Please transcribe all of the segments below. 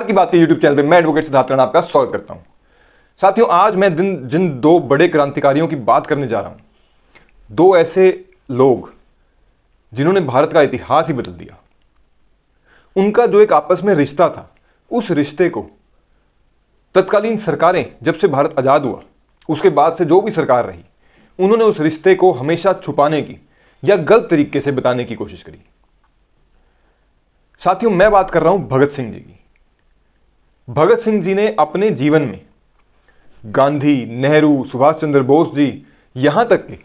की बात के यूट्यूब चैनल पे मैं एडवोकेट सिद्धार्थ राणा आपका स्वागत करता हूं। साथियों, आज मैं जिन दो बड़े क्रांतिकारियों की बात करने जा रहा हूं, दो ऐसे लोग जिन्होंने भारत का इतिहास ही बदल दिया। उनका जो एक आपस में रिश्ता था, उस रिश्ते को तत्कालीन सरकारें, जब से भारत आजाद हुआ उसके बाद से जो भी सरकार रही, उन्होंने उस रिश्ते को हमेशा छुपाने की या गलत तरीके से बताने की कोशिश करी। साथियों, मैं बात कर रहा हूं भगत सिंह जी की। भगत सिंह जी ने अपने जीवन में गांधी, नेहरू, सुभाष चंद्र बोस जी, यहां तक कि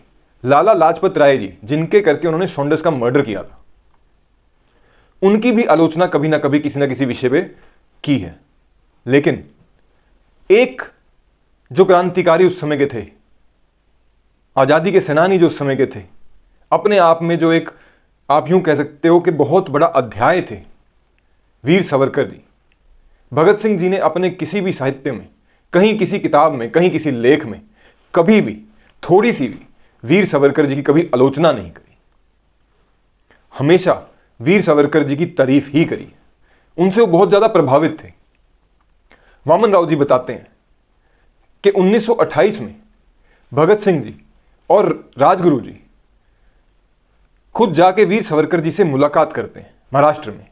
लाला लाजपत राय जी, जिनके करके उन्होंने सॉन्डर्स का मर्डर किया था, उनकी भी आलोचना कभी ना कभी किसी ना किसी विषय पे की है। लेकिन एक जो क्रांतिकारी उस समय के थे, आजादी के सेनानी जो उस समय के थे, अपने आप में जो एक, आप यूं कह सकते हो कि बहुत बड़ा अध्याय थे, वीर सावरकर जी। भगत सिंह जी ने अपने किसी भी साहित्य में, कहीं किसी किताब में, कहीं किसी लेख में कभी भी थोड़ी सी भी वीर सावरकर जी की कभी आलोचना नहीं करी। हमेशा वीर सावरकर जी की तारीफ ही करी। उनसे वो बहुत ज्यादा प्रभावित थे। वामन राव जी बताते हैं कि 1928 में भगत सिंह जी और राजगुरु जी खुद जाके वीर सावरकर जी से मुलाकात करते हैं महाराष्ट्र में।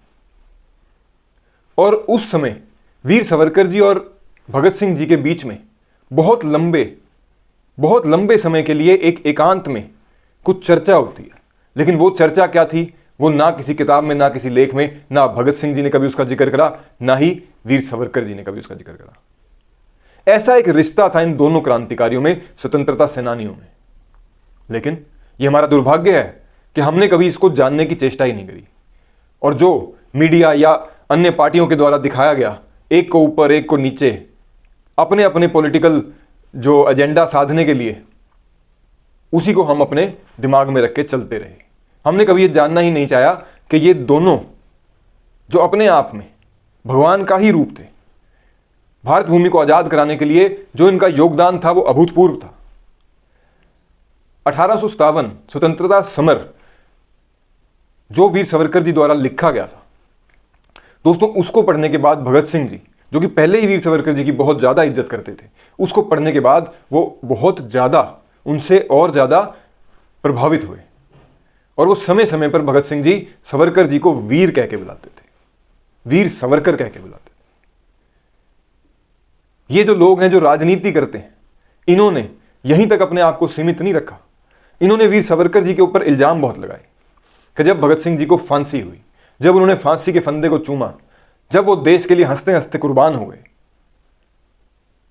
और उस समय वीर सावरकर जी और भगत सिंह जी के बीच में बहुत लंबे समय के लिए एक एकांत में कुछ चर्चा होती है। लेकिन वो चर्चा क्या थी, वो ना किसी किताब में, ना किसी लेख में, ना भगत सिंह जी ने कभी उसका जिक्र करा, ना ही वीर सावरकर जी ने कभी उसका जिक्र करा। ऐसा एक रिश्ता था इन दोनों क्रांतिकारियों में, स्वतंत्रता सेनानियों में। लेकिन ये हमारा दुर्भाग्य है कि हमने कभी इसको जानने की चेष्टा ही नहीं करी। और जो मीडिया या अन्य पार्टियों के द्वारा दिखाया गया, एक को ऊपर एक को नीचे, अपने अपने पॉलिटिकल जो एजेंडा साधने के लिए, उसी को हम अपने दिमाग में रख के चलते रहे। हमने कभी ये जानना ही नहीं चाहा कि ये दोनों जो अपने आप में भगवान का ही रूप थे, भारत भूमि को आजाद कराने के लिए जो इनका योगदान था वो अभूतपूर्व था। 1857 स्वतंत्रता समर जो वीर सावरकर जी द्वारा लिखा गया था दोस्तों, उसको पढ़ने के बाद भगत सिंह जी, जो कि पहले ही वीर सावरकर जी की बहुत ज्यादा इज्जत करते थे, उसको पढ़ने के बाद वो बहुत ज्यादा उनसे और ज्यादा प्रभावित हुए। और वो समय समय पर भगत सिंह जी सावरकर जी को वीर कह के बुलाते थे, वीर सावरकर कह के बुलाते थे। ये जो लोग हैं जो राजनीति करते हैं, इन्होंने यहीं तक अपने आप को सीमित नहीं रखा। इन्होंने वीर सावरकर जी के ऊपर इल्जाम बहुत लगाए कि जब भगत सिंह जी को फांसी हुई, जब उन्होंने फांसी के फंदे को चूमा, जब वो देश के लिए हंसते हंसते कुर्बान हो गए,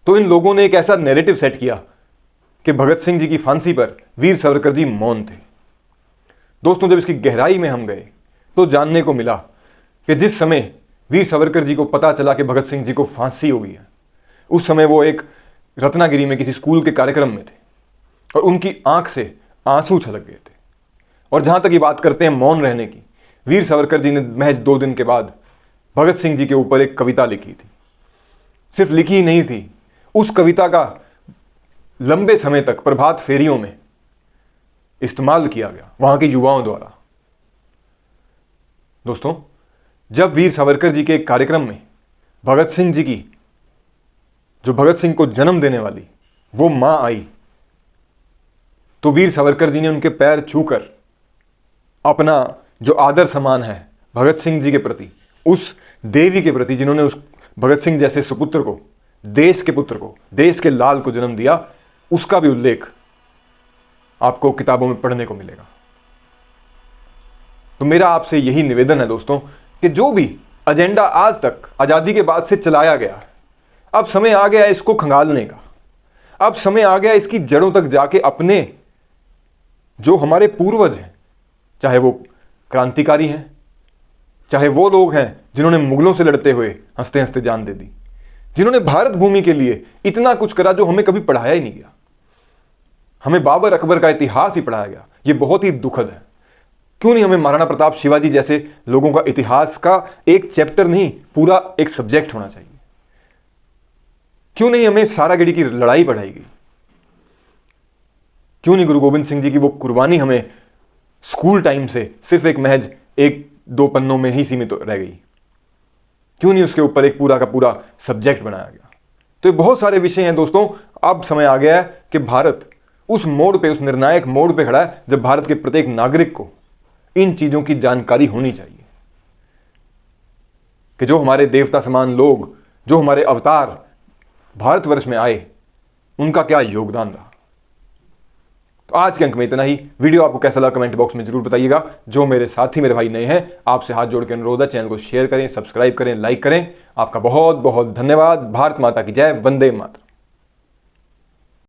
तो इन लोगों ने एक ऐसा नैरेटिव सेट किया कि भगत सिंह जी की फांसी पर वीर सावरकर जी मौन थे। दोस्तों, जब इसकी गहराई में हम गए तो जानने को मिला कि जिस समय वीर सावरकर जी को पता चला कि भगत सिंह जी को फांसी हो गई है, उस समय वो एक रत्नागिरी में किसी स्कूल के कार्यक्रम में थे और उनकी आंख से आंसू छलक गए थे। और जहां तक ये बात करते हैं मौन रहने की, वीर सावरकर जी ने महज 2 दिन के बाद भगत सिंह जी के ऊपर एक कविता लिखी थी। सिर्फ लिखी ही नहीं थी, उस कविता का लंबे समय तक प्रभात फेरियों में इस्तेमाल किया गया वहां के युवाओं द्वारा। दोस्तों, जब वीर सावरकर जी के एक कार्यक्रम में भगत सिंह जी की, जो भगत सिंह को जन्म देने वाली वो मां आई, तो वीर सावरकर जी ने उनके पैर छूकर अपना जो आदर सम्मान है भगत सिंह जी के प्रति, उस देवी के प्रति जिन्होंने उस भगत सिंह जैसे सुपुत्र को, देश के पुत्र को, देश के लाल को जन्म दिया, उसका भी उल्लेख आपको किताबों में पढ़ने को मिलेगा। तो मेरा आपसे यही निवेदन है दोस्तों कि जो भी एजेंडा आज तक आजादी के बाद से चलाया गया, अब समय आ गया है इसको खंगालने का। अब समय आ गया इसकी जड़ों तक जाके अपने जो हमारे पूर्वज हैं, चाहे वो क्रांतिकारी हैं, चाहे वो लोग हैं जिन्होंने मुगलों से लड़ते हुए हंसते हंसते जान दे दी, जिन्होंने भारत भूमि के लिए इतना कुछ करा जो हमें कभी पढ़ाया ही नहीं गया। हमें बाबर अकबर का इतिहास ही पढ़ाया गया, ये बहुत ही दुखद है। क्यों नहीं हमें महाराणा प्रताप शिवाजी जैसे लोगों का इतिहास का एक चैप्टर नहीं, पूरा एक सब्जेक्ट होना चाहिए? क्यों नहीं हमें सारागिड़ी की लड़ाई पढ़ाई गई? क्यों नहीं गुरु गोविंद सिंह जी की वो कुर्बानी हमें स्कूल टाइम से सिर्फ एक महज 1-2 पन्नों में ही सीमित रह गई? क्यों नहीं उसके ऊपर एक पूरा का पूरा सब्जेक्ट बनाया गया। तो ये बहुत सारे विषय हैं दोस्तों। अब समय आ गया है कि भारत उस मोड़ पे, उस निर्णायक मोड़ पे खड़ा है जब भारत के प्रत्येक नागरिक को इन चीजों की जानकारी होनी चाहिए कि जो हमारे देवता समान लोग, जो हमारे अवतार भारतवर्ष में आए, उनका क्या योगदान रहा। तो आज के अंक में इतना ही। वीडियो आपको कैसा लगा कमेंट बॉक्स में जरूर बताइएगा। जो मेरे साथी, मेरे भाई नए हैं, आपसे हाथ जोड़ के अनुरोध है, चैनल को शेयर करें, सब्सक्राइब करें, लाइक करें। आपका बहुत बहुत धन्यवाद। भारत माता की जय। वंदे मातरम।